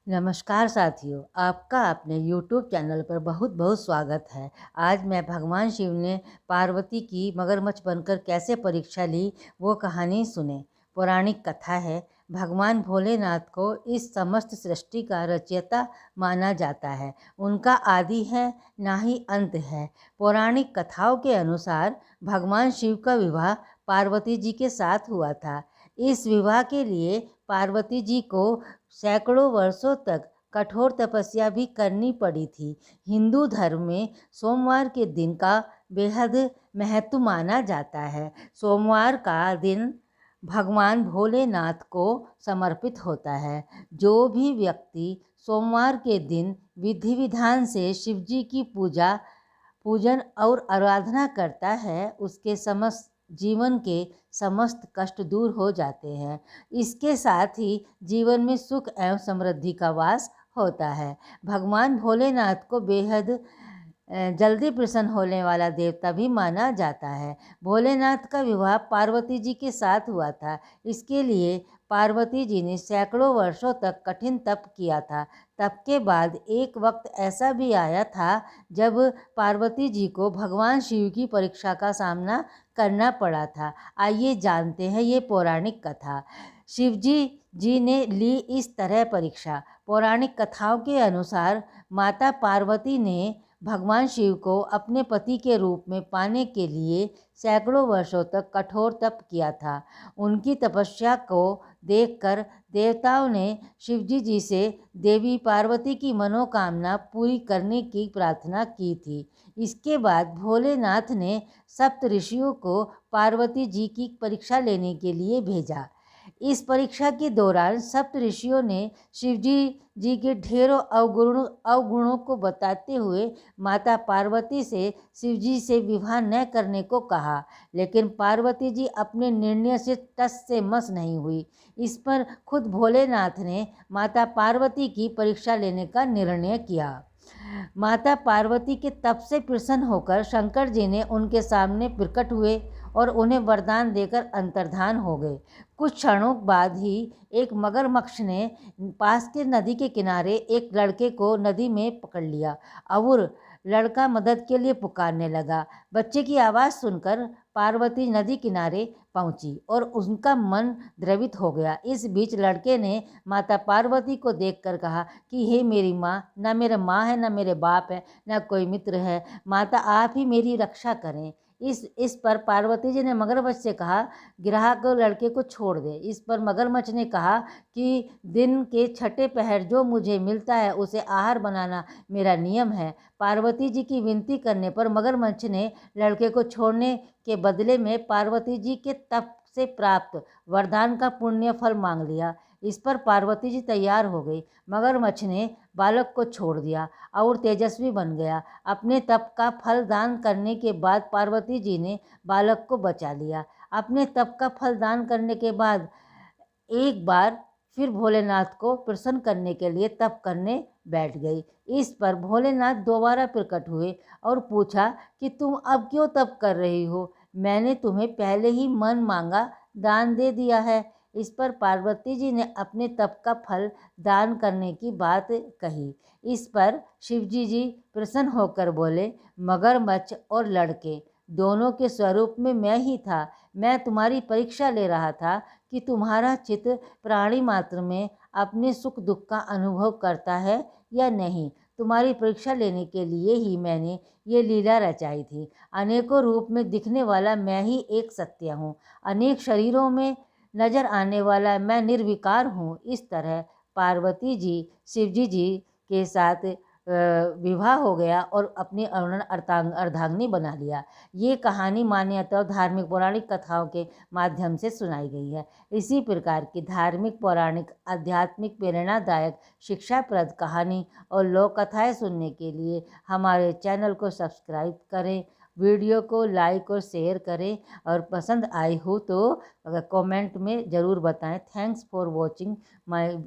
नमस्कार साथियों, आपका अपने YouTube चैनल पर बहुत बहुत स्वागत है। आज मैं भगवान शिव ने पार्वती की मगरमच्छ बनकर कैसे परीक्षा ली वो कहानी सुने। पौराणिक कथा है। भगवान भोलेनाथ को इस समस्त सृष्टि का रचयिता माना जाता है। उनका आदि है ना ही अंत है। पौराणिक कथाओं के अनुसार भगवान शिव का विवाह पार्वती जी के साथ हुआ था। इस विवाह के लिए पार्वती जी को सैकड़ों वर्षों तक कठोर तपस्या भी करनी पड़ी थी। हिंदू धर्म में सोमवार के दिन का बेहद महत्व माना जाता है। सोमवार का दिन भगवान भोलेनाथ को समर्पित होता है। जो भी व्यक्ति सोमवार के दिन विधि विधान से शिव जी की पूजन और आराधना करता है, उसके समस्त जीवन के समस्त कष्ट दूर हो जाते हैं। इसके साथ ही जीवन में सुख एवं समृद्धि का वास होता है। भगवान भोलेनाथ को बेहद जल्दी प्रसन्न होने वाला देवता भी माना जाता है। भोलेनाथ का विवाह पार्वती जी के साथ हुआ था। इसके लिए पार्वती जी ने सैकड़ों वर्षों तक कठिन तप किया था। तप के बाद एक वक्त ऐसा भी आया था जब पार्वती जी को भगवान शिव की परीक्षा का सामना करना पड़ा था। आइए जानते हैं ये पौराणिक कथा। शिवजी जी ने ली इस तरह परीक्षा। पौराणिक कथाओं के अनुसार माता पार्वती ने भगवान शिव को अपने पति के रूप में पाने के लिए सैकड़ों वर्षों तक कठोर तप किया था। उनकी तपस्या को देखकर देवताओं ने शिवजी जी से देवी पार्वती की मनोकामना पूरी करने की प्रार्थना की थी। इसके बाद भोलेनाथ ने सप्त ऋषियों को पार्वती जी की परीक्षा लेने के लिए भेजा। इस परीक्षा के दौरान सप्त ऋषियों ने शिवजी जी के ढेरों अवगुणों को बताते हुए माता पार्वती से शिवजी से विवाह न करने को कहा, लेकिन पार्वती जी अपने निर्णय से टस से मस नहीं हुई। इस पर खुद भोलेनाथ ने माता पार्वती की परीक्षा लेने का निर्णय किया। माता पार्वती के तप से प्रसन्न होकर शंकर जी ने उनके सामने प्रकट हुए और उन्हें वरदान देकर अंतर्धान हो गए। कुछ क्षणों बाद ही एक मगरमच्छ ने पास के नदी के किनारे एक लड़के को नदी में पकड़ लिया और लड़का मदद के लिए पुकारने लगा। बच्चे की आवाज़ सुनकर पार्वती नदी किनारे पहुंची और उनका मन द्रवित हो गया। इस बीच लड़के ने माता पार्वती को देखकर कहा कि हे मेरी माँ, ना मेरा माँ है, ना मेरे बाप है, ना कोई मित्र है। माता आप ही मेरी रक्षा करें। इस पर पार्वती जी ने मगरमच्छ से कहा, ग्राहक लड़के को छोड़ दे। इस पर मगरमच्छ ने कहा कि दिन के छठे पहर जो मुझे मिलता है उसे आहार बनाना मेरा नियम है। पार्वती जी की विनती करने पर मगरमच्छ ने लड़के को छोड़ने के बदले में पार्वती जी के तप से प्राप्त वरदान का पुण्य फल मांग लिया। इस पर पार्वती जी तैयार हो गई। मगरमच्छ ने बालक को छोड़ दिया और तेजस्वी बन गया। अपने तप का फल दान करने के बाद पार्वती जी ने बालक को बचा लिया। अपने तप का फल दान करने के बाद एक बार फिर भोलेनाथ को प्रसन्न करने के लिए तप करने बैठ गई। इस पर भोलेनाथ दोबारा प्रकट हुए और पूछा कि तुम अब क्यों तप कर रही हो? मैंने तुम्हें पहले ही मन मांगा दान दे दिया है। इस पर पार्वती जी ने अपने तप का फल दान करने की बात कही। इस पर शिवजी जी प्रसन्न होकर बोले, मगरमच्छ और लड़के दोनों के स्वरूप में मैं ही था। मैं तुम्हारी परीक्षा ले रहा था कि तुम्हारा चित्त प्राणी मात्र में अपने सुख दुख का अनुभव करता है या नहीं। तुम्हारी परीक्षा लेने के लिए ही मैंने ये लीला रचाई थी। अनेकों रूप में दिखने वाला मैं ही एक सत्य हूँ। अनेक शरीरों में नजर आने वाला मैं निर्विकार हूँ। इस तरह पार्वती जी शिवजी जी के साथ विवाह हो गया और अपनी अर्धांगिनी बना लिया। ये कहानी मान्यता और धार्मिक पौराणिक कथाओं के माध्यम से सुनाई गई है। इसी प्रकार की धार्मिक, पौराणिक, आध्यात्मिक, प्रेरणादायक, शिक्षाप्रद कहानी और लोक कथाएँ सुनने के लिए हमारे चैनल को सब्सक्राइब करें, वीडियो को लाइक और शेयर करें और पसंद आई हो तो कमेंट में ज़रूर बताएं। Thanks for watching my